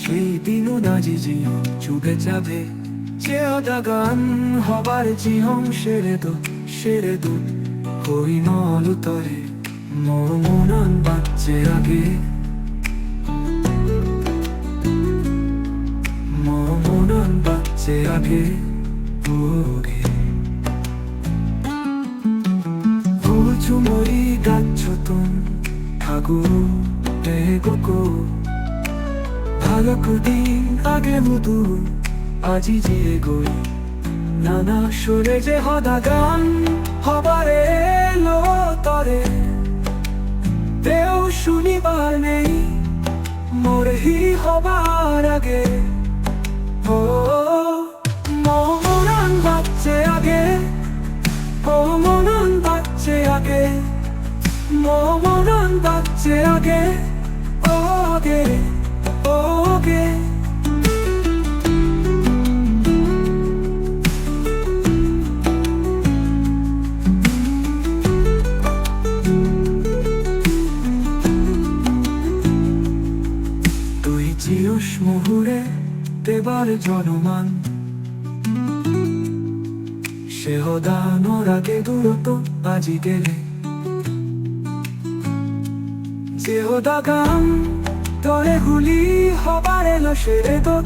সেই দিনও নাজিজিও চুবে যাবে যে অদাগান হবার জিহং সেরে দো হই নলুতরে মরমনান বাচ্চে আগে মরমনান বাচ্চে আগে ওগে চুমরি গাচ্ছতন ঠাগু গোকো ভালকুদিন আগে মুদু আজি জিয়ে গই নানা সুরে যে হদা গান হবারে লো তরে দেও শুনিবার নেই মোরে হি হবার আগে ও মরণ বাচ্চে আগে ও মরণ বাচ্চে আগে মরণ বাচ্চে আগে ওগে ওগে তুই জিয়স মুহুরে দেবার জনমান সে হদানোর আগে দূরত আজি গেলে যে হদা গান তরে হুলি হবার এলো সেরে তো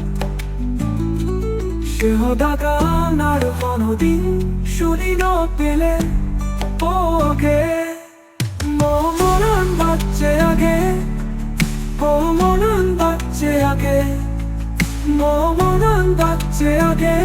সে হদা গান আর কোনদিন শুনি ন পেলে ওকে মরণ বাচ্চে আগে মরণ বাচ্চে আগে মরণ বাচ্চে আগে